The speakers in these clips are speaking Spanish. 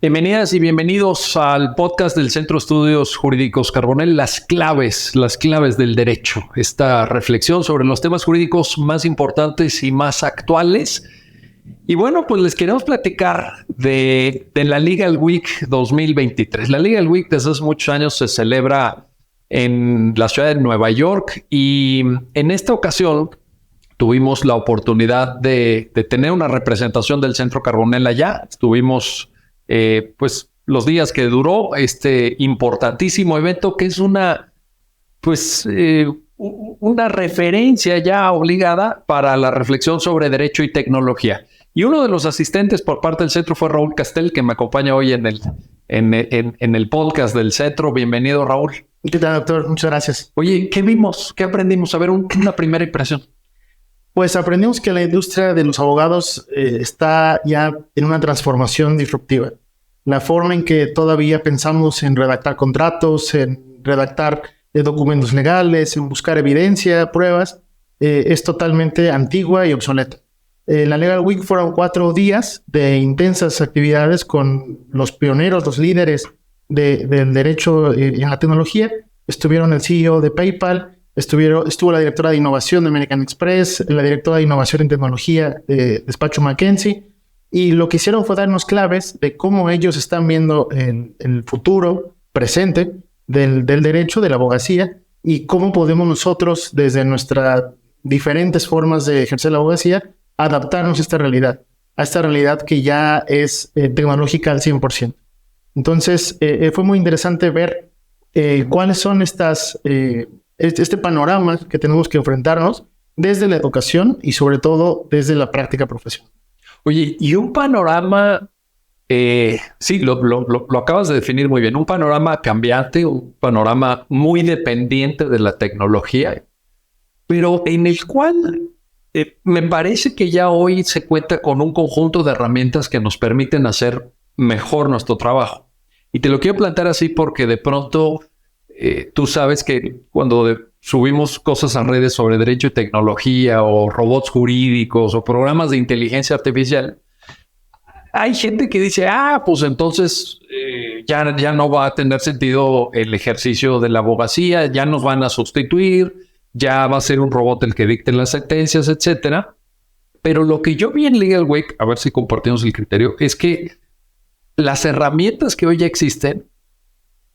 Bienvenidas y bienvenidos al podcast del Centro de Estudios Jurídicos Carbonell, las claves del derecho. Esta reflexión sobre los temas jurídicos más importantes y más actuales. Y bueno, pues les queremos platicar de la Legal Week 2023. La Legal Week desde hace muchos años se celebra en la ciudad de Nueva York y en esta ocasión tuvimos la oportunidad de tener una representación del Centro Carbonell allá. Estuvimos pues los días que duró este importantísimo evento, que es una referencia ya obligada para la reflexión sobre derecho y tecnología. Y uno de los asistentes por parte del centro fue Raúl Castel, que me acompaña hoy en el podcast del centro. Bienvenido, Raúl. ¿Qué tal, doctor? Muchas gracias. Oye, ¿qué vimos? ¿Qué aprendimos? A ver, una primera impresión. Pues aprendimos que la industria de los abogados está ya en una transformación disruptiva. La forma en que todavía pensamos en redactar contratos, en redactar documentos legales, en buscar evidencia, pruebas, es totalmente antigua y obsoleta. La Legal Week fueron 4 días de intensas actividades con los pioneros, los líderes del derecho en la tecnología. Estuvieron el CEO de PayPal, estuvo la directora de innovación de American Express, la directora de innovación en tecnología de despacho McKinsey, y lo que hicieron fue darnos claves de cómo ellos están viendo el futuro presente del derecho, de la abogacía, y cómo podemos nosotros, desde nuestras diferentes formas de ejercer la abogacía, adaptarnos a esta realidad que ya es tecnológica al 100%. Entonces, fue muy interesante ver cuáles son este panorama que tenemos que enfrentarnos desde la educación y sobre todo desde la práctica profesional. Oye, y un panorama, sí, lo acabas de definir muy bien, un panorama cambiante, un panorama muy dependiente de la tecnología, pero en el cual me parece que ya hoy se cuenta con un conjunto de herramientas que nos permiten hacer mejor nuestro trabajo. Y te lo quiero plantear así porque de pronto tú sabes que cuando subimos cosas a redes sobre derecho y tecnología o robots jurídicos o programas de inteligencia artificial, hay gente que dice, pues entonces ya no va a tener sentido el ejercicio de la abogacía, ya nos van a sustituir, ya va a ser un robot el que dicte las sentencias, etcétera. Pero lo que yo vi en Legal Week, a ver si compartimos el criterio, es que las herramientas que hoy ya existen,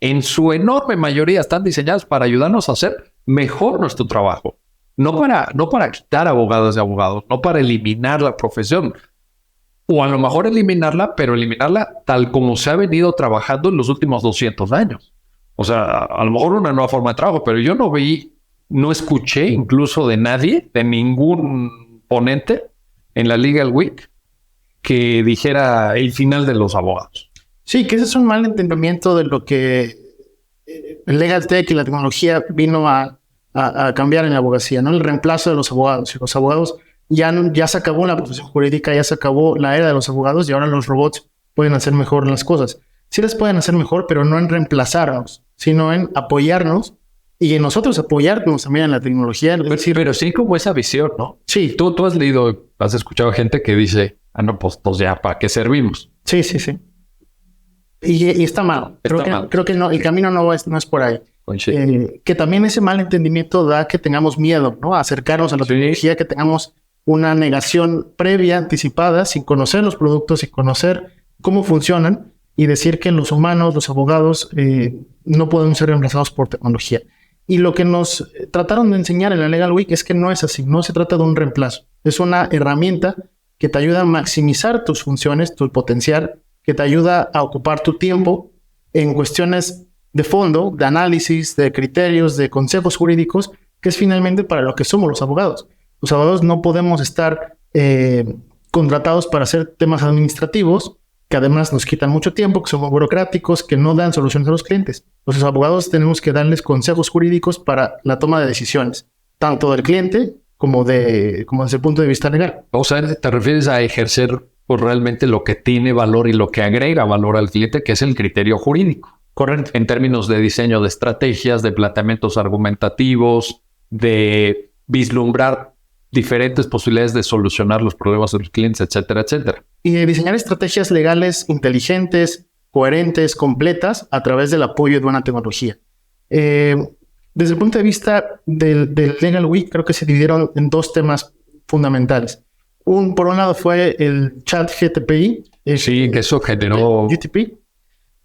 en su enorme mayoría están diseñadas para ayudarnos a hacer mejor nuestro trabajo. No para quitar abogados de abogados, no para eliminar la profesión. O a lo mejor eliminarla, pero eliminarla tal como se ha venido trabajando en los últimos 200 años. O sea, a lo mejor una nueva forma de trabajo, pero yo no escuché incluso de nadie, de ningún ponente en la Legal Week que dijera el final de los abogados. Sí, que ese es un mal entendimiento de lo que el Legal Tech y la tecnología vino a cambiar en la abogacía, ¿no? El reemplazo de los abogados. Y los abogados ya se acabó la profesión jurídica, ya se acabó la era de los abogados y ahora los robots pueden hacer mejor las cosas. Sí las pueden hacer mejor, pero no en reemplazarnos, sino en apoyarnos y en nosotros apoyarnos también en la tecnología. Pero sí como esa visión, ¿no? Sí. Tú has leído, has escuchado gente que dice, pues ya, ¿para qué servimos? Sí. Y está mal. Creo que no, el camino no es por ahí. Que también ese mal entendimiento da que tengamos miedo, ¿no? A acercarnos a la tecnología, que tengamos una negación previa, anticipada, sin conocer los productos, sin conocer cómo funcionan y decir que los humanos, los abogados, no podemos ser reemplazados por tecnología. Y lo que nos trataron de enseñar en la Legal Week es que no es así, no se trata de un reemplazo. Es una herramienta que te ayuda a maximizar tus funciones, tu potencial, que te ayuda a ocupar tu tiempo en cuestiones de fondo, de análisis, de criterios, de consejos jurídicos, que es finalmente para lo que somos los abogados. Los abogados no podemos estar contratados para hacer temas administrativos, que además nos quitan mucho tiempo, que son burocráticos, que no dan soluciones a los clientes. Los abogados tenemos que darles consejos jurídicos para la toma de decisiones, tanto del cliente como desde el punto de vista legal. O sea, te refieres a ejercer realmente lo que tiene valor y lo que agrega valor al cliente, que es el criterio jurídico. Correcto. En términos de diseño de estrategias, de planteamientos argumentativos, de vislumbrar diferentes posibilidades de solucionar los problemas de los clientes, etcétera, etcétera. Y de diseñar estrategias legales inteligentes, coherentes, completas, a través del apoyo de una tecnología. Desde el punto de vista del Legal Week, creo que se dividieron en dos temas fundamentales. Por un lado fue el chat GTPI. Sí, que eso generó... GTP.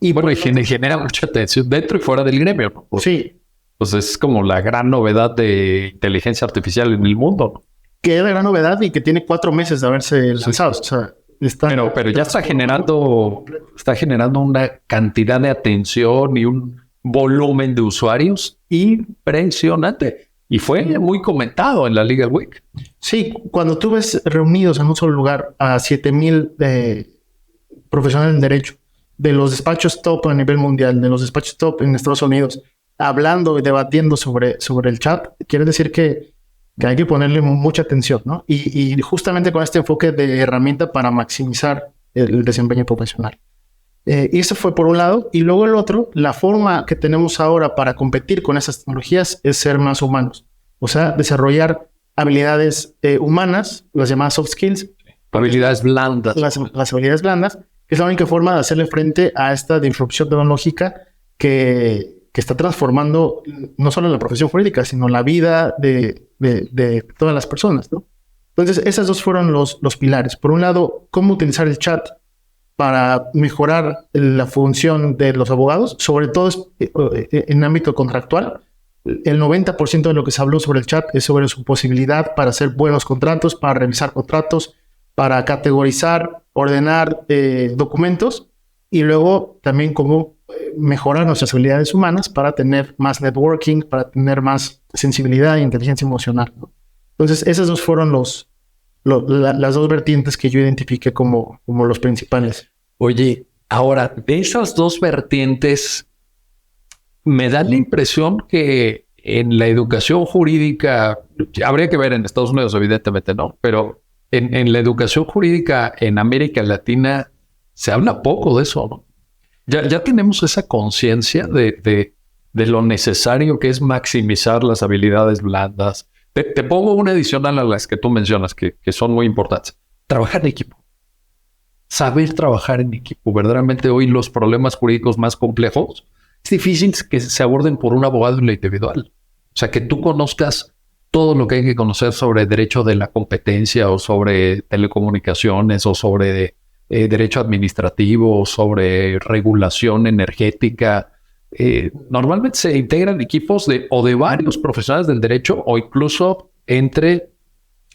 Y bueno, y genera mucha atención dentro y fuera del gremio, ¿no? Pues, sí. Pues es como la gran novedad de inteligencia artificial en el mundo, ¿no? Que es la gran novedad y que tiene 4 meses de haberse lanzado. O sea, pero ya está generando una cantidad de atención y un volumen de usuarios impresionante. Y fue muy comentado en la Legal Week. Sí, cuando tú ves reunidos en un solo lugar a 7,000 profesionales en derecho, de los despachos top a nivel mundial, de los despachos top en Estados Unidos, hablando y debatiendo sobre el chat, quiere decir que hay que ponerle mucha atención, ¿no? Y justamente con este enfoque de herramienta para maximizar el desempeño profesional. Y eso fue por un lado. Y luego el otro, la forma que tenemos ahora para competir con esas tecnologías es ser más humanos. O sea, desarrollar habilidades humanas, las llamadas soft skills. Habilidades blandas. Las habilidades blandas, que es la única forma de hacerle frente a esta disrupción tecnológica que está transformando no solo la profesión jurídica, sino la vida de todas las personas, ¿no? Entonces, esos dos fueron los pilares. Por un lado, cómo utilizar el chat para mejorar la función de los abogados, sobre todo en ámbito contractual. El 90% de lo que se habló sobre el chat es sobre su posibilidad para hacer buenos contratos, para revisar contratos, para categorizar, ordenar documentos, y luego también cómo mejorar nuestras habilidades humanas para tener más networking, para tener más sensibilidad e inteligencia emocional, ¿no? Entonces, esos dos fueron las dos vertientes que yo identifiqué como los principales. Oye, ahora, de esas dos vertientes, me da la impresión que en la educación jurídica, habría que ver en Estados Unidos, evidentemente no, pero en la educación jurídica en América Latina se habla poco de eso, ¿no? Ya tenemos esa conciencia de lo necesario que es maximizar las habilidades blandas. Te pongo una adicional a las que tú mencionas, que son muy importantes. Trabajar en equipo. Saber trabajar en equipo. Verdaderamente hoy los problemas jurídicos más complejos es difícil que se aborden por un abogado en lo individual. O sea, que tú conozcas todo lo que hay que conocer sobre derecho de la competencia o sobre telecomunicaciones o sobre derecho administrativo o sobre regulación energética. Normalmente se integran equipos de varios profesionales del derecho o incluso entre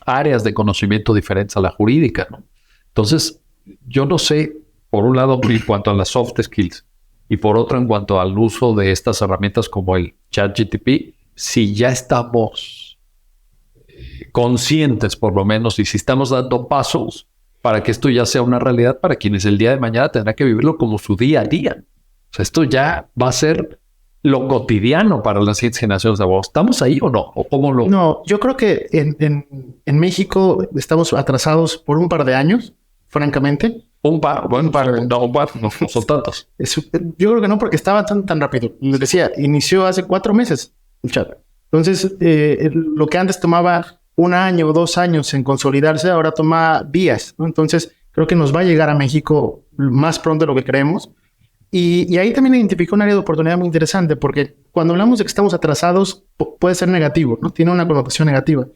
áreas de conocimiento diferentes a la jurídica, ¿no? Entonces, yo no sé, por un lado, en cuanto a las soft skills y por otro, en cuanto al uso de estas herramientas como el ChatGPT, si ya estamos conscientes, por lo menos, y si estamos dando pasos para que esto ya sea una realidad para quienes el día de mañana tendrán que vivirlo como su día a día. O sea, esto ya va a ser lo cotidiano para las siguientes generaciones de abogados. ¿Estamos ahí o no? ¿O cómo lo...? No, yo creo que en México estamos atrasados por un par de años, francamente. No son tantos. Yo creo que no, porque estaba tan rápido. Les decía, inició hace 4 meses el chat. Entonces, lo que antes tomaba 1 año o 2 años en consolidarse, ahora toma días, ¿no? Entonces, creo que nos va a llegar a México más pronto de lo que creemos. Y ahí también identificó un área de oportunidad muy interesante, porque cuando hablamos de que estamos atrasados, puede ser negativo, ¿no? Tiene una connotación negativa.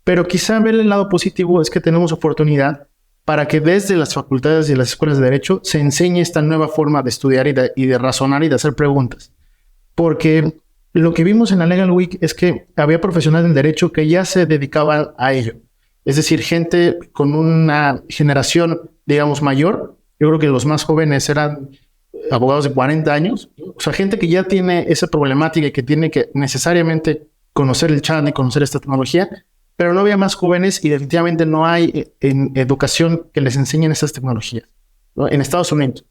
Pero quizá ver el lado positivo es que tenemos oportunidad para que desde las facultades y las escuelas de derecho se enseñe esta nueva forma de estudiar y de razonar y de hacer preguntas. Porque lo que vimos en la Legal Week es que había profesionales del derecho que ya se dedicaban a ello. Es decir, gente con una generación, digamos, mayor. Yo creo que los más jóvenes eran abogados de 40 años. O sea, gente que ya tiene esa problemática y que tiene que necesariamente conocer el chat y conocer esta tecnología. Pero no había más jóvenes y definitivamente no hay en educación que les enseñen estas tecnologías, ¿no? En Estados Unidos.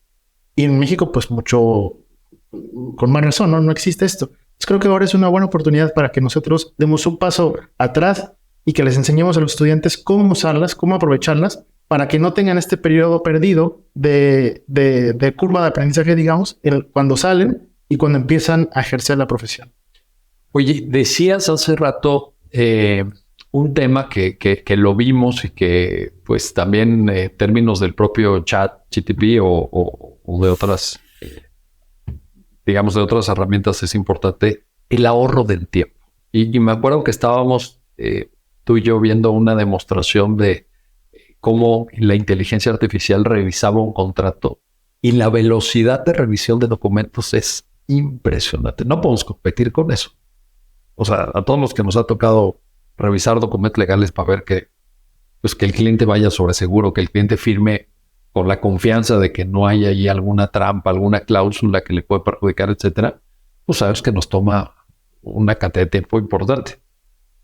Y en México, pues mucho, con más razón, ¿no? No existe esto. Entonces, creo que ahora es una buena oportunidad para que nosotros demos un paso atrás y que les enseñemos a los estudiantes cómo usarlas, cómo aprovecharlas, para que no tengan este periodo perdido de curva de aprendizaje, digamos, cuando salen y cuando empiezan a ejercer la profesión. Oye, decías hace rato un tema que lo vimos y que pues también en términos del propio chat GTP o o de otras, digamos, de otras herramientas es importante el ahorro del tiempo. Y me acuerdo que estábamos tú y yo viendo una demostración de cómo la inteligencia artificial revisaba un contrato y la velocidad de revisión de documentos es impresionante. No podemos competir con eso. O sea, a todos los que nos ha tocado revisar documentos legales para ver que el cliente vaya sobre seguro, que el cliente firme con la confianza de que no hay ahí alguna trampa, alguna cláusula que le puede perjudicar, etcétera, pues sabes que nos toma una cantidad de tiempo importante.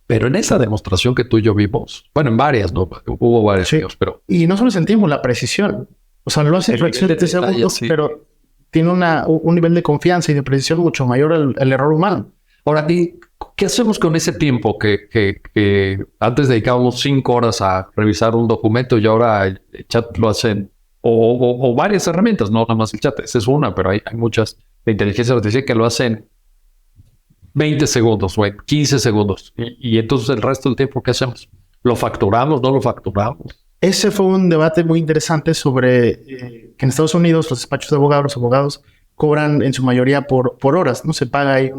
Pero en esa demostración que tú y yo vimos, bueno, en varias, ¿no? Hubo varios, sí. Pero... Y no solo el tiempo, la precisión. O sea, lo hace en fracciones de segundos, sí, pero tiene un nivel de confianza y de precisión mucho mayor al error humano. Ahora, ¿qué hacemos con ese tiempo que antes dedicábamos 5 horas a revisar un documento y ahora el chat lo hacen, o varias herramientas, no nada más el chat, esa es una, pero hay muchas de inteligencia artificial que lo hacen 20 segundos o en 15 segundos. Y entonces el resto del tiempo, ¿qué hacemos? ¿Lo facturamos? ¿No lo facturamos? Ese fue un debate muy interesante sobre que en Estados Unidos los despachos de abogados, los abogados cobran en su mayoría por horas, ¿no? Se paga ahí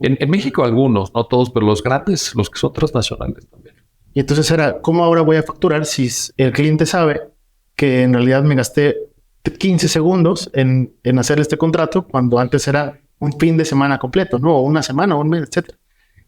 En México algunos, no todos, pero los grandes, los que son transnacionales también. Y entonces era, ¿cómo ahora voy a facturar si el cliente sabe que en realidad me gasté 15 segundos en hacer este contrato cuando antes era un fin de semana completo, ¿no? O una semana, o un mes, etcétera.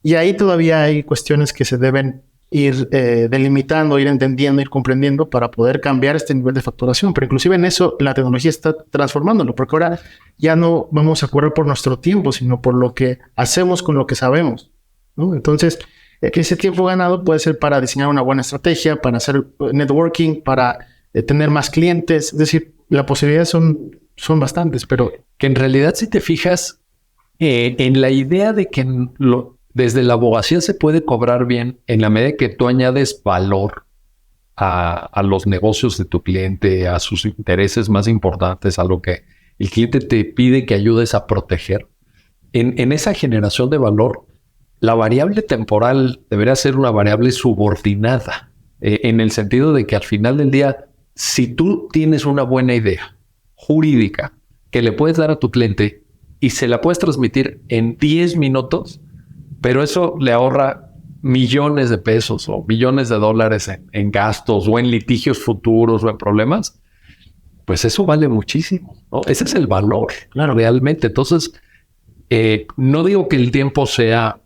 Y ahí todavía hay cuestiones que se deben ir delimitando, ir entendiendo, ir comprendiendo para poder cambiar este nivel de facturación. Pero inclusive en eso la tecnología está transformándolo, porque ahora ya no vamos a cobrar por nuestro tiempo, sino por lo que hacemos con lo que sabemos, ¿no? Entonces, que ese tiempo ganado puede ser para diseñar una buena estrategia, para hacer networking, para tener más clientes. Es decir, las posibilidades son bastantes, pero... Que en realidad, si te fijas en la idea de que desde la abogacía se puede cobrar bien en la medida que tú añades valor a los negocios de tu cliente, a sus intereses más importantes, a lo que el cliente te pide que ayudes a proteger. En esa generación de valor, la variable temporal debería ser una variable subordinada, en el sentido de que al final del día, si tú tienes una buena idea jurídica que le puedes dar a tu cliente y se la puedes transmitir en 10 minutos, pero eso le ahorra millones de pesos o millones de dólares en gastos o en litigios futuros o en problemas, pues eso vale muchísimo, ¿no? Ese es el valor, claro, realmente. Entonces, no digo que el tiempo sea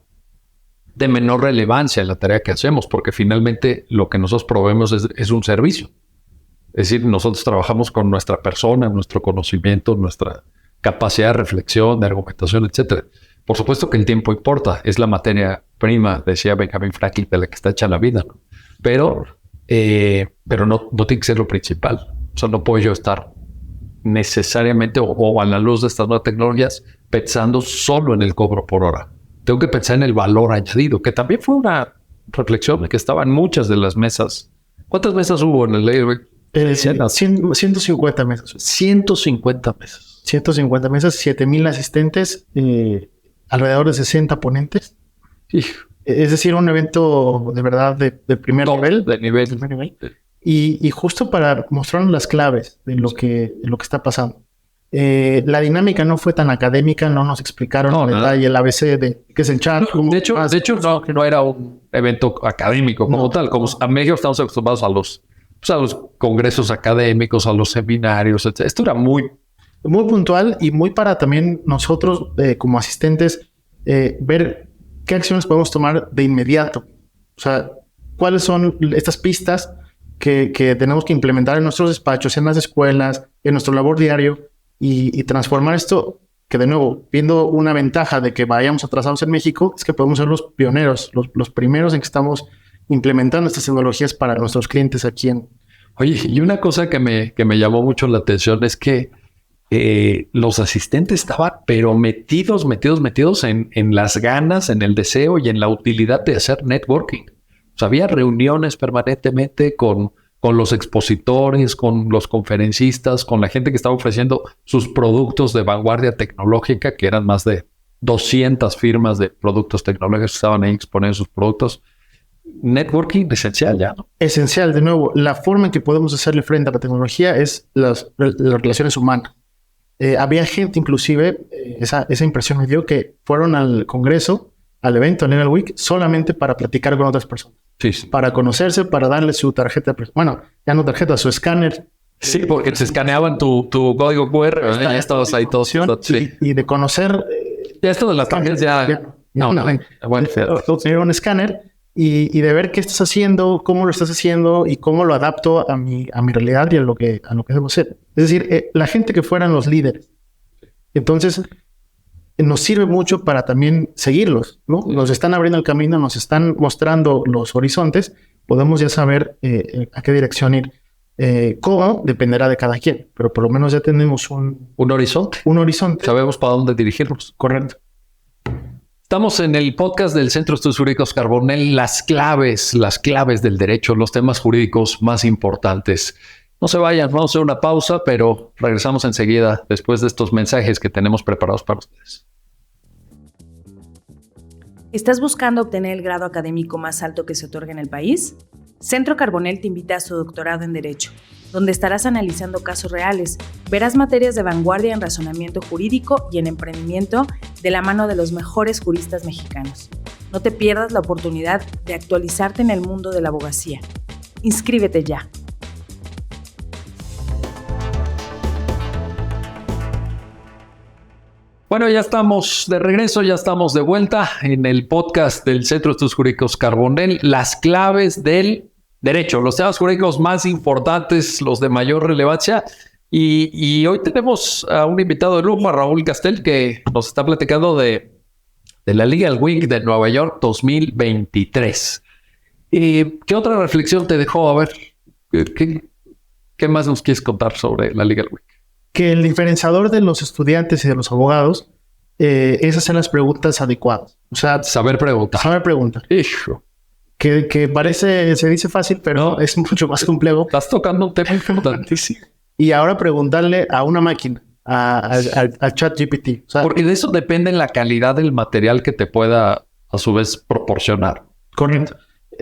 de menor relevancia en la tarea que hacemos, porque finalmente lo que nosotros proveemos es un servicio. Es decir, nosotros trabajamos con nuestra persona, nuestro conocimiento, nuestra capacidad de reflexión, de argumentación, etcétera. Por supuesto que el tiempo importa, es la materia prima, decía Benjamin Franklin, de la que está hecha la vida, ¿no? Pero no tiene que ser lo principal. O sea, no puedo yo estar necesariamente o a la luz de estas nuevas tecnologías pensando solo en el cobro por hora. Tengo que pensar en el valor añadido, que también fue una reflexión que estaba en muchas de las mesas. ¿Cuántas mesas hubo en el ley? 150 mesas. 150 mesas. 150 mesas, 7,000 asistentes, alrededor de 60 ponentes. Sí. Es decir, un evento de verdad de primer nivel. De nivel. De primer nivel. Y justo para mostrarnos las claves de lo que está pasando. La dinámica no fue tan académica, no nos explicaron en detalle el ABC de qué es el chat. De hecho, no era un evento académico como tal. Como a México estamos acostumbrados a los congresos académicos, a los seminarios, etc. Esto era muy puntual y muy para también nosotros como asistentes ver qué acciones podemos tomar de inmediato. O sea, cuáles son estas pistas que tenemos que implementar en nuestros despachos, en las escuelas, en nuestro labor diario y transformar esto, que de nuevo, viendo una ventaja de que vayamos atrasados en México, es que podemos ser los pioneros, los primeros en que estamos implementando estas tecnologías para nuestros clientes aquí en... Oye, y una cosa que me llamó mucho la atención es que los asistentes estaban pero metidos en las ganas, en el deseo y en la utilidad de hacer networking. O sea, había reuniones permanentemente con los expositores, con los conferencistas, con la gente que estaba ofreciendo sus productos de vanguardia tecnológica, que eran más de 200 firmas de productos tecnológicos que estaban ahí exponiendo sus productos. Networking esencial ya, ¿no? Esencial, de nuevo. La forma en que podemos hacerle frente a la tecnología es las relaciones humanas. había gente inclusive, esa impresión me dio, que fueron al congreso, al evento, al Legal Week, solamente para platicar con otras personas. Sí, sí. Para conocerse, para darle su tarjeta, bueno, ya no tarjeta, su escáner. Sí, porque se escaneaban tu código QR, ya estabas ahí todos. Sí. Y de conocer... ya esto de las tarjetas ya... No. Bueno, tener un escáner y de ver qué estás haciendo, cómo lo estás haciendo y cómo lo adapto a mi realidad y a lo que debo hacer. Es decir, la gente que fueran los líderes. Entonces, nos sirve mucho para también seguirlos, ¿no? Nos están abriendo el camino, nos están mostrando los horizontes. Podemos ya saber a qué dirección ir. ¿Cómo? Dependerá de cada quien, pero por lo menos ya tenemos un horizonte. Un horizonte. Sabemos para dónde dirigirnos. Correcto. Estamos en el podcast del Centro de Estudios Jurídicos Carbonell, las claves del derecho, los temas jurídicos más importantes. No se vayan, vamos a hacer una pausa, pero regresamos enseguida después de estos mensajes que tenemos preparados para ustedes. ¿Estás buscando obtener el grado académico más alto que se otorga en el país? Centro Carbonell te invita a su doctorado en Derecho, donde estarás analizando casos reales, verás materias de vanguardia en razonamiento jurídico y en emprendimiento de la mano de los mejores juristas mexicanos. No te pierdas la oportunidad de actualizarte en el mundo de la abogacía. Inscríbete ya. Bueno, ya estamos de regreso, ya estamos de vuelta en el podcast del Centro de Estudios Jurídicos Carbonell, las claves del derecho, los temas jurídicos más importantes, los de mayor relevancia. Y hoy tenemos a un invitado de lujo, a Raúl Castel, que nos está platicando de la Legal Week de Nueva York 2023. ¿Qué otra reflexión te dejó? A ver, ¿qué más nos quieres contar sobre la Legal Week? Que el diferenciador de los estudiantes y de los abogados es hacer las preguntas adecuadas. O sea, saber preguntar. Saber preguntar. Hijo. Que se dice fácil, pero es mucho más complejo. Estás tocando un tema importantísimo. Y ahora preguntarle a una máquina, al ChatGPT. O sea, porque de eso depende la calidad del material que te pueda, a su vez, proporcionar. Correcto.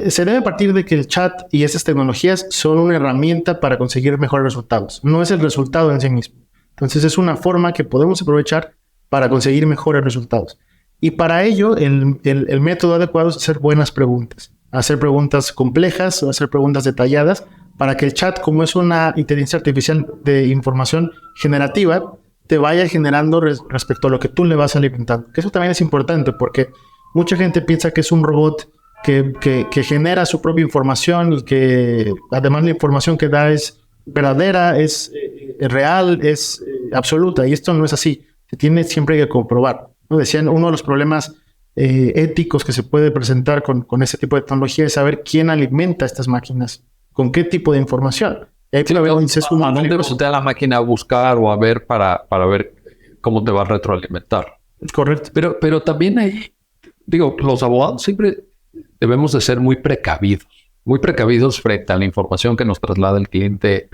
Se debe partir de que el chat y esas tecnologías son una herramienta para conseguir mejores resultados. No es el resultado en sí mismo. Entonces es una forma que podemos aprovechar para conseguir mejores resultados. Y para ello, el método adecuado es hacer buenas preguntas. Hacer preguntas complejas o hacer preguntas detalladas para que el chat, como es una inteligencia artificial de información generativa, te vaya generando respecto a lo que tú le vas alimentando. Que eso también es importante porque mucha gente piensa que es un robot que genera su propia información y que además la información que da es verdadera, es real, es absoluta. Y esto no es así. Se tiene siempre que comprobar, ¿no? Decían, uno de los problemas éticos que se puede presentar con este tipo de tecnología es saber quién alimenta estas máquinas, con qué tipo de información. Y ahí sí, ¿a dónde resulta la máquina a buscar o a ver para ver cómo te va a retroalimentar? Correcto. Pero también ahí, digo, los abogados siempre debemos de ser muy precavidos frente a la información que nos traslada el cliente,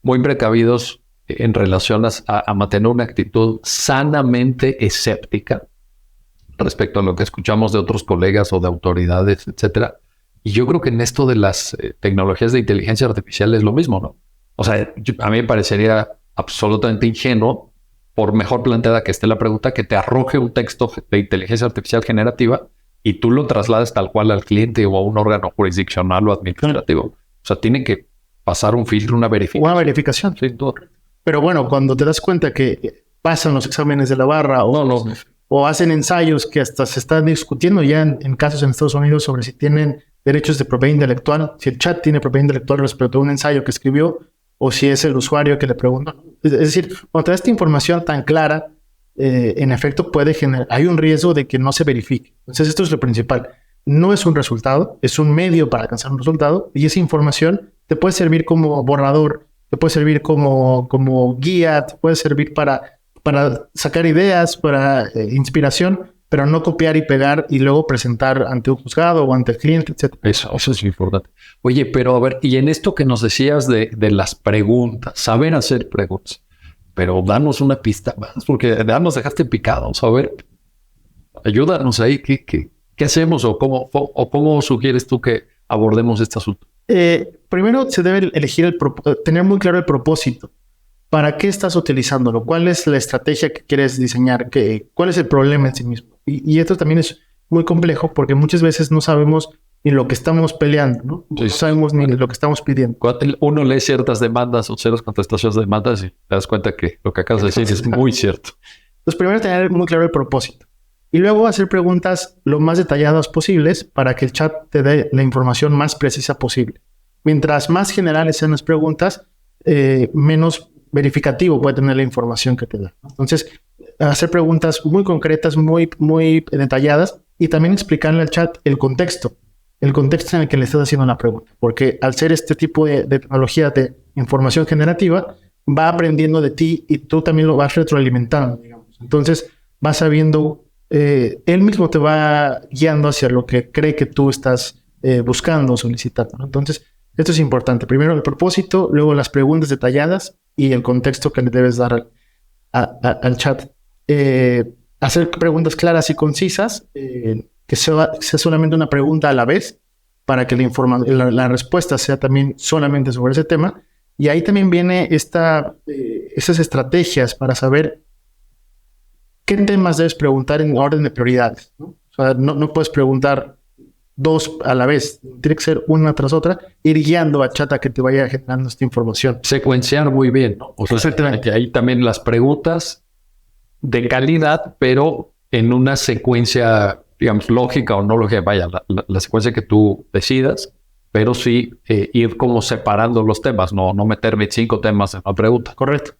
muy precavidos en relación a mantener una actitud sanamente escéptica respecto a lo que escuchamos de otros colegas o de autoridades, etcétera. Y yo creo que en esto de las tecnologías de inteligencia artificial es lo mismo, ¿no? O sea, a mí me parecería absolutamente ingenuo, por mejor planteada que esté la pregunta, que te arroje un texto de inteligencia artificial generativa y tú lo traslades tal cual al cliente o a un órgano jurisdiccional o administrativo. O sea, tiene que pasar un filtro, una verificación. Una verificación. Sí, todo. Pero bueno, cuando te das cuenta que pasan los exámenes de la barra o hacen ensayos que hasta se están discutiendo ya en casos en Estados Unidos sobre si tienen derechos de propiedad intelectual, si el chat tiene propiedad intelectual respecto a un ensayo que escribió o si es el usuario que le pregunta. Es decir, cuando te da esta información tan clara, en efecto puede generar, hay un riesgo de que no se verifique. Entonces esto es lo principal. No es un resultado, es un medio para alcanzar un resultado y esa información te puede servir como borrador, te puede servir como guía, te puede servir para sacar ideas, para inspiración, pero no copiar y pegar y luego presentar ante un juzgado o ante el cliente, etc. Eso es importante. Oye, pero a ver, y en esto que nos decías de las preguntas, saber hacer preguntas, pero danos una pista más, porque ya nos dejaste picados. A ver, ayúdanos ahí. ¿Qué hacemos o cómo sugieres tú que abordemos este asunto? Primero se debe elegir tener muy claro el propósito. ¿para qué estás utilizándolo? ¿Cuál es la estrategia que quieres diseñar? ¿Cuál es el problema en sí mismo? Y esto también es muy complejo porque muchas veces no sabemos ni lo que estamos peleando, ¿no? Sí. No sabemos ni lo que estamos pidiendo. Cuando uno lee ciertas demandas o ciertas contestaciones de demandas y te das cuenta que lo que acabas de decir es muy cierto. Entonces, primero tener muy claro el propósito. Y luego hacer preguntas lo más detalladas posibles para que el chat te dé la información más precisa posible. Mientras más generales sean las preguntas, menos verificativo puede tener la información que te da. Entonces, hacer preguntas muy concretas, muy detalladas y también explicarle al chat el contexto en el que le estás haciendo la pregunta. Porque al ser este tipo de tecnología de información generativa, va aprendiendo de ti y tú también lo vas retroalimentando, digamos. Entonces, vas sabiendo, él mismo te va guiando hacia lo que cree que tú estás buscando o solicitando, ¿no? Entonces, esto es importante. Primero el propósito, luego las preguntas detalladas y el contexto que le debes dar al chat. Hacer preguntas claras y concisas, que sea solamente una pregunta a la vez, para que la respuesta sea también solamente sobre ese tema. Y ahí también viene esas estrategias para saber qué temas debes preguntar en orden de prioridades, ¿no? O sea, no puedes preguntar dos a la vez. Tiene que ser una tras otra, ir guiando a chat a que te vaya generando esta información. Secuenciar muy bien, ¿no? O sea, que ahí también las preguntas de calidad, pero en una secuencia, digamos, lógica o no lógica, vaya, la secuencia que tú decidas, pero sí ir como separando los temas, no meter 25 temas en una pregunta. Correcto.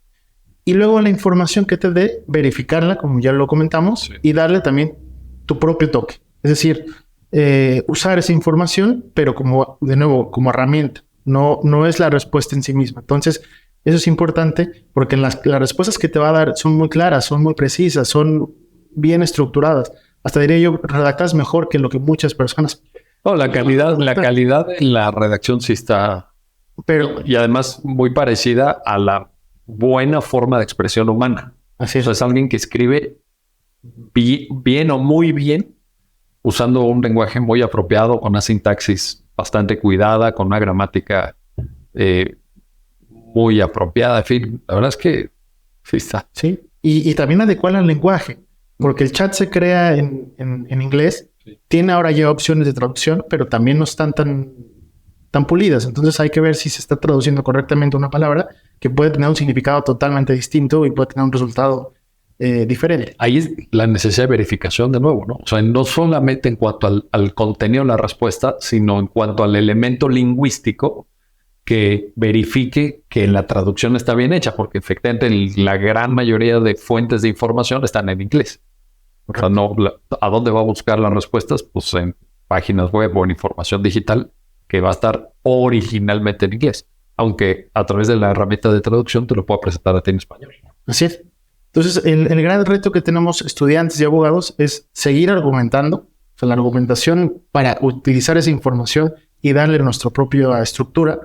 Y luego la información que te dé, verificarla, como ya lo comentamos, sí, y darle también tu propio toque. Es decir, usar esa información, pero de nuevo, como herramienta. No es la respuesta en sí misma. Entonces, eso es importante porque las respuestas que te va a dar son muy claras, son muy precisas, son bien estructuradas. Hasta diría yo, redactas mejor que lo que muchas personas. No, la calidad en la redacción sí está, pero y además muy parecida a la buena forma de expresión humana. Así es. O sea, es alguien que escribe bien o muy bien, usando un lenguaje muy apropiado, con una sintaxis bastante cuidada, con una gramática muy apropiada. En fin, la verdad es que sí está. Sí, y también adecuar al lenguaje, porque el chat se crea en inglés, sí, tiene ahora ya opciones de traducción, pero también no están tan pulidas. Entonces hay que ver si se está traduciendo correctamente una palabra que puede tener un significado totalmente distinto y puede tener un resultado diferente. Ahí es la necesidad de verificación de nuevo, ¿no? O sea, no solamente en cuanto al contenido de la respuesta, sino en cuanto al elemento lingüístico que verifique que la traducción está bien hecha, porque efectivamente la gran mayoría de fuentes de información están en inglés. O sea, ¿a dónde va a buscar las respuestas? Pues en páginas web o en información digital que va a estar originalmente en inglés, aunque a través de la herramienta de traducción te lo pueda presentar a ti en español. Así es. Entonces, el gran reto que tenemos estudiantes y abogados es seguir argumentando, o sea, la argumentación para utilizar esa información y darle nuestra propia estructura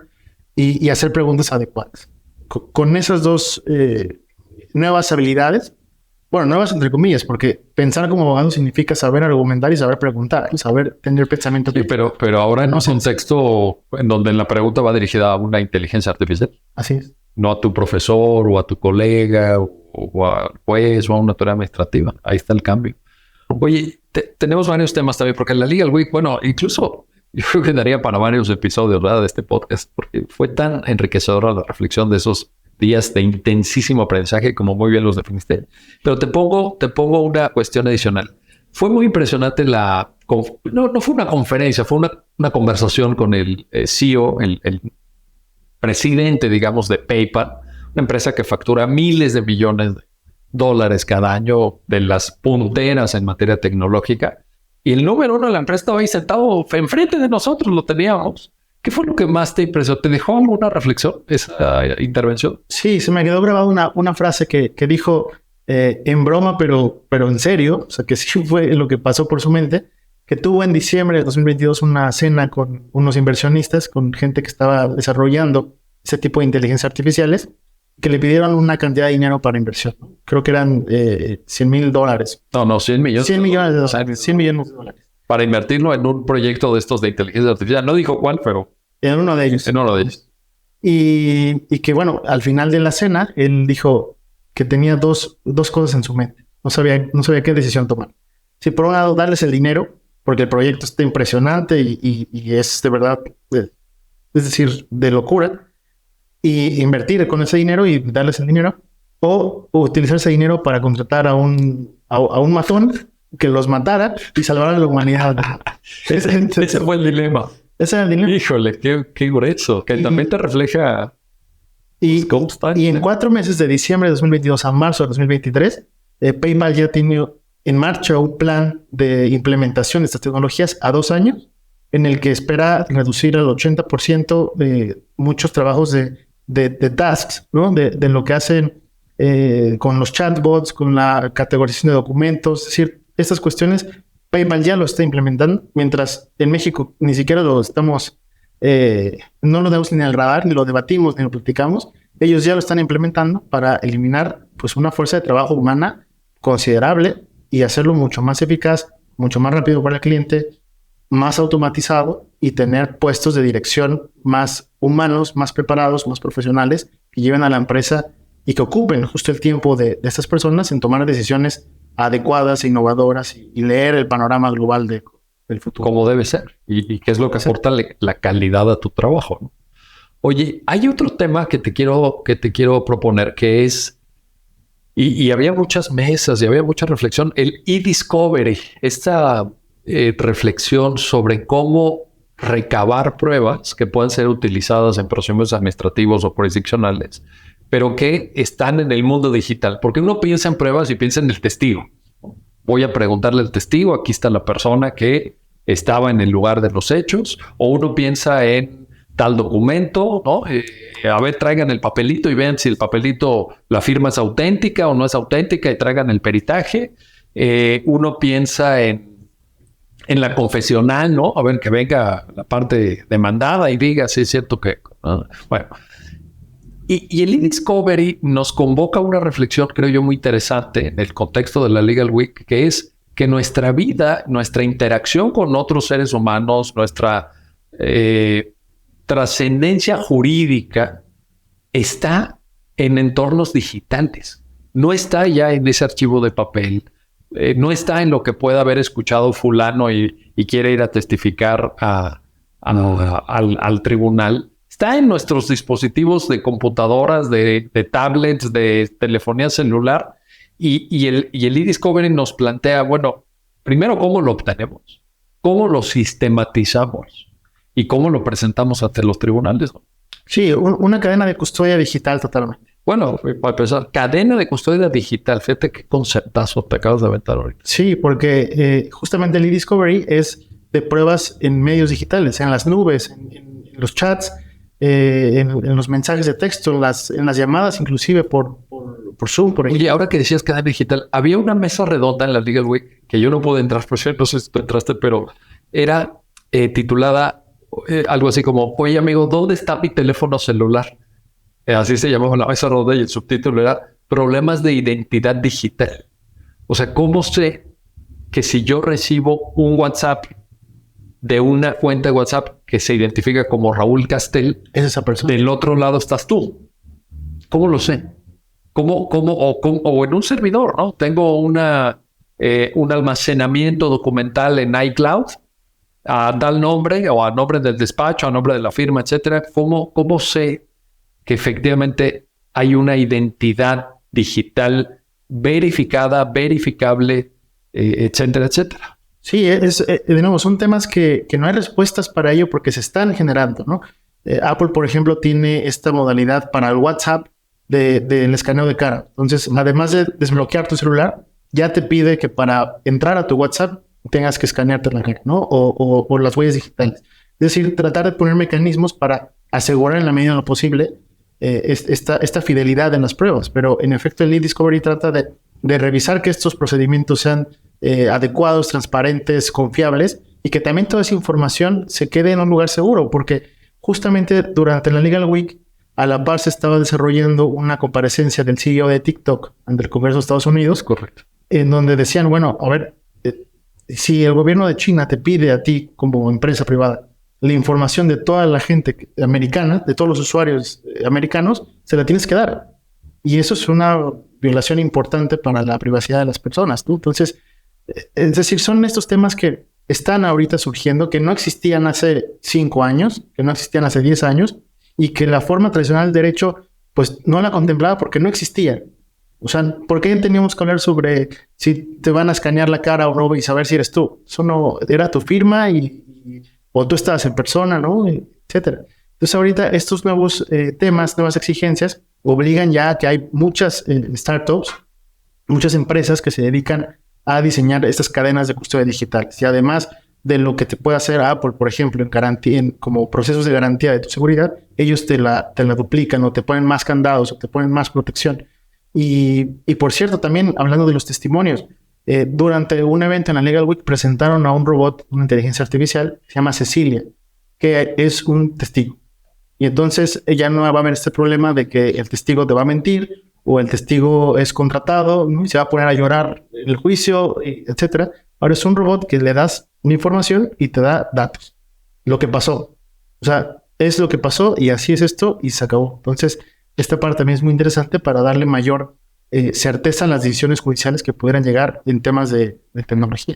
y hacer preguntas adecuadas. Con esas dos nuevas habilidades, bueno, nuevas entre comillas, porque pensar como abogado significa saber argumentar y saber preguntar, saber tener pensamiento. Sí, pero ahora en un contexto en donde la pregunta va dirigida a una inteligencia artificial. Así es. No a tu profesor o a tu colega o a juez o a una autoridad administrativa. Ahí está el cambio. Oye, tenemos varios temas también, porque la Legal Week, bueno, incluso yo creo que daría para varios episodios, ¿verdad?, de este podcast, porque fue tan enriquecedora la reflexión de esos días de intensísimo aprendizaje, como muy bien los definiste. Pero te pongo una cuestión adicional. Fue muy impresionante no fue una conferencia, fue una conversación con el CEO, el presidente, digamos, de PayPal, una empresa que factura miles de millones de dólares cada año, de las punteras en materia tecnológica. Y el número uno de la empresa estaba ahí sentado enfrente de nosotros, lo teníamos. ¿Qué fue lo que más te impresionó? ¿Te dejó alguna reflexión esa intervención? Sí, se me quedó grabada una frase que dijo en broma, pero en serio, o sea, que sí fue lo que pasó por su mente, que tuvo en diciembre de 2022 una cena con unos inversionistas, con gente que estaba desarrollando ese tipo de inteligencia artificiales, que le pidieron una cantidad de dinero para inversión. Creo que eran $100,000. No, 100 millones. 100 millones de dólares. 100 millones de dólares. Para invertirlo en un proyecto de estos de inteligencia artificial. No dijo cuál, pero... En uno de ellos. En uno de ellos. Y que, bueno, al final de la cena, él dijo que tenía dos cosas en su mente. No sabía qué decisión tomar. Si por un lado darles el dinero, porque el proyecto está impresionante y es de verdad, es decir, de locura, y invertir con ese dinero y darles el dinero, o utilizar ese dinero para contratar a un matón que los matara y salvar a la humanidad. Ese fue el dilema. Ese era el dilema. Híjole, qué grueso. Que también te refleja... Y en 4 meses, de diciembre de 2022 a marzo de 2023, PayPal ya tiene en marcha un plan de implementación de estas tecnologías a 2 años, en el que espera reducir al 80% muchos trabajos de tasks, ¿no? De lo que hacen con los chatbots, con la categorización de documentos. Es decir, estas cuestiones PayPal ya lo está implementando, mientras en México ni siquiera lo estamos, no lo damos ni al radar, ni lo debatimos, ni lo platicamos. Ellos ya lo están implementando para eliminar pues una fuerza de trabajo humana considerable y hacerlo mucho más eficaz, mucho más rápido para el cliente, más automatizado y tener puestos de dirección más humanos, más preparados, más profesionales, que lleven a la empresa y que ocupen justo el tiempo de estas personas en tomar decisiones adecuadas e innovadoras y leer el panorama global del futuro. Como debe ser. Y qué es lo que aporta la calidad a tu trabajo, ¿no? Oye, hay otro tema que te quiero proponer, que es, y había muchas mesas y había mucha reflexión, el e-discovery, esta reflexión sobre cómo recabar pruebas que puedan ser utilizadas en procedimientos administrativos o jurisdiccionales, pero que están en el mundo digital. Porque uno piensa en pruebas y piensa en el testigo. Voy a preguntarle al testigo, aquí está la persona que estaba en el lugar de los hechos, o uno piensa en tal documento, ¿no? A ver, traigan el papelito y vean si el papelito, la firma es auténtica o no es auténtica y traigan el peritaje. Uno piensa en la confesional, ¿no? A ver, que venga la parte demandada y diga si es cierto que... ¿no? Bueno. Y el e-discovery nos convoca a una reflexión, creo yo, muy interesante en el contexto de la Legal Week, que es que nuestra vida, nuestra interacción con otros seres humanos, nuestra trascendencia jurídica está en entornos digitales. No está ya en ese archivo de papel, no está en lo que pueda haber escuchado fulano y quiere ir a testificar al tribunal. Está en nuestros dispositivos de computadoras, de tablets, de telefonía celular. Y el e-discovery nos plantea, bueno, primero, ¿cómo lo obtenemos? ¿Cómo lo sistematizamos? ¿Y cómo lo presentamos ante los tribunales? Sí, una cadena de custodia digital totalmente. Bueno, para empezar, cadena de custodia digital. Fíjate qué conceptazo te acabas de aventar ahorita. Sí, porque justamente el e-discovery es de pruebas en medios digitales, en las nubes, en los chats, en los mensajes de texto, en las llamadas, inclusive por Zoom, por ejemplo. Oye, ahora que decías cadena digital, había una mesa redonda en la Legal Week que yo no pude entrar, por cierto, no sé si tú entraste, pero era titulada algo así como, oye amigo, ¿dónde está mi teléfono celular? Así se llamaba la mesa redonda y el subtítulo era Problemas de identidad digital. O sea, ¿cómo sé que si yo recibo un WhatsApp de una cuenta de WhatsApp que se identifica como Raúl Castel, es esa persona? Del otro lado estás tú? ¿Cómo lo sé? O en un servidor, ¿no? Tengo un almacenamiento documental en iCloud a tal nombre o a nombre del despacho, a nombre de la firma, etcétera. ¿Cómo sé que efectivamente hay una identidad digital verificada, verificable, etcétera, etcétera? Sí, de nuevo, son temas que no hay respuestas para ello porque se están generando, ¿no? Apple, por ejemplo, tiene esta modalidad para el WhatsApp del escaneo de cara. Entonces, además de desbloquear tu celular, ya te pide que para entrar a tu WhatsApp tengas que escanearte la cara, ¿no? O las huellas digitales. Es decir, tratar de poner mecanismos para asegurar en la medida de lo posible esta fidelidad en las pruebas. Pero, en efecto, el e-discovery trata de revisar que estos procedimientos sean adecuados, transparentes, confiables y que también toda esa información se quede en un lugar seguro, porque justamente durante la Legal Week a la par se estaba desarrollando una comparecencia del CEO de TikTok ante el Congreso de Estados Unidos. Correcto. En donde decían, bueno, a ver, si el gobierno de China te pide a ti como empresa privada la información de toda la gente americana, de todos los usuarios americanos, se la tienes que dar. Y eso es una violación importante para la privacidad de las personas, ¿no? Entonces, es decir, son estos temas que están ahorita surgiendo, que no existían hace 5 años, que no existían hace 10 años, y que la forma tradicional del derecho, pues, no la contemplaba porque no existía. O sea, ¿por qué teníamos que hablar sobre si te van a escanear la cara o no y saber si eres tú? Eso no era tu firma o tú estabas en persona, ¿no? Etcétera. Entonces, ahorita estos nuevos temas, nuevas exigencias, obligan ya a que hay muchas startups, muchas empresas que se dedican a diseñar estas cadenas de custodia digitales. Y además de lo que te puede hacer Apple, por ejemplo, en garantía, como procesos de garantía de tu seguridad, ellos te la duplican o te ponen más candados o te ponen más protección. Y por cierto, también hablando de los testimonios, durante un evento en la Legal Week presentaron a un robot, una inteligencia artificial, se llama Cecilia, que es un testigo. Y entonces ya no va a haber este problema de que el testigo te va a mentir o el testigo es contratado, ¿no? Y se va a poner a llorar en el juicio, etcétera. Ahora es un robot que le das una información y te da datos. Lo que pasó. O sea, es lo que pasó y así es esto y se acabó. Entonces, esta parte también es muy interesante para darle mayor certeza a las decisiones judiciales que pudieran llegar en temas de tecnología.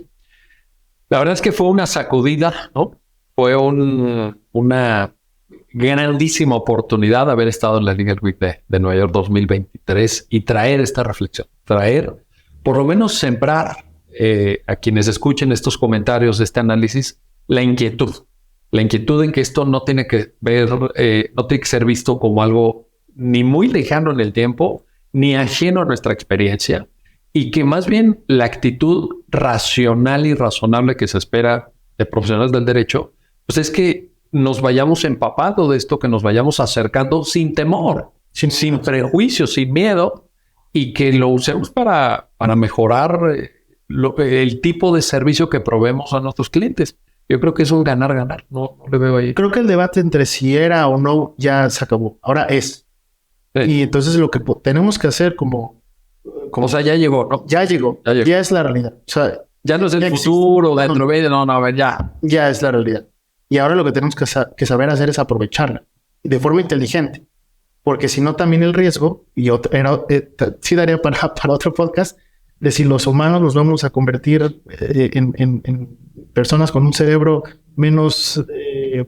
La verdad es que fue una sacudida, ¿no? Fue una grandísima oportunidad haber estado en la Legal Week de Nueva York 2023 y traer esta reflexión, por lo menos sembrar a quienes escuchen estos comentarios de este análisis, la inquietud en que esto no tiene que ser visto como algo ni muy lejano en el tiempo, ni ajeno a nuestra experiencia, y que más bien la actitud racional y razonable que se espera de profesionales del derecho, pues es que nos vayamos empapando de esto, que nos vayamos acercando sin temor, sin prejuicios, sin miedo, y que lo usemos para mejorar el tipo de servicio que proveemos a nuestros clientes. Yo creo que es un ganar-ganar, no le veo ahí. Creo que el debate entre si era o no ya se acabó, ahora es. Sí. Y entonces lo que tenemos que hacer o sea, ya llegó, ¿no? Ya llegó, ya es la realidad. O sea, ya no es el futuro, dentro de ya. Ya es la realidad. Y ahora lo que tenemos que saber hacer es aprovecharla de forma inteligente. Porque si no, también el riesgo, y sí daría para otro podcast, de si los humanos nos vamos a convertir en personas con un cerebro menos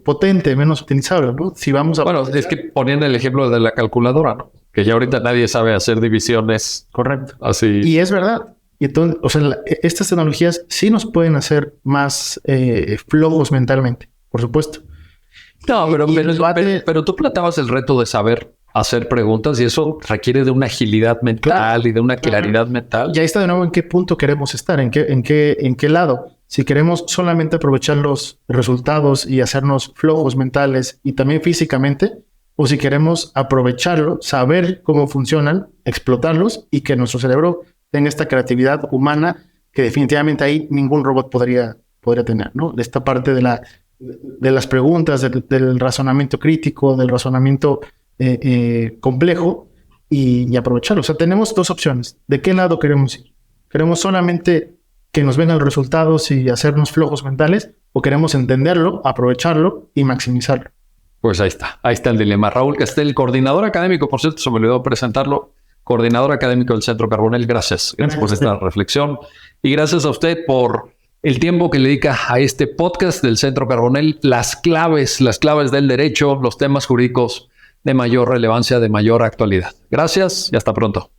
potente, menos utilizable, ¿no? Si vamos a... Bueno, es que ponían el ejemplo de la calculadora, ¿no? Que ya ahorita nadie sabe hacer divisiones. Correcto. Así. Y es verdad. Y entonces, o sea, estas tecnologías sí nos pueden hacer más flojos mentalmente, por supuesto. No, pero tú planteabas el reto de saber hacer preguntas y eso requiere de una agilidad mental y de una claridad mental. Y ahí está de nuevo en qué punto queremos estar, en qué lado. Si queremos solamente aprovechar los resultados y hacernos flojos mentales y también físicamente, o si queremos aprovecharlo, saber cómo funcionan, explotarlos y que nuestro cerebro tenga esta creatividad humana que definitivamente ahí ningún robot podría tener, ¿no? De esta parte de las preguntas, del razonamiento crítico, del razonamiento complejo y aprovecharlo. O sea, tenemos dos opciones. ¿De qué lado queremos ir? ¿Queremos solamente que nos vengan los resultados y hacernos flojos mentales? ¿O queremos entenderlo, aprovecharlo y maximizarlo? Pues ahí está el dilema. Raúl Castel, coordinador académico, por cierto, se me olvidó presentarlo, coordinador académico del Centro Carbonell. Gracias por esta reflexión y gracias a usted por el tiempo que le dedica a este podcast del Centro Carbonell, las claves del derecho, los temas jurídicos de mayor relevancia, de mayor actualidad. Gracias y hasta pronto.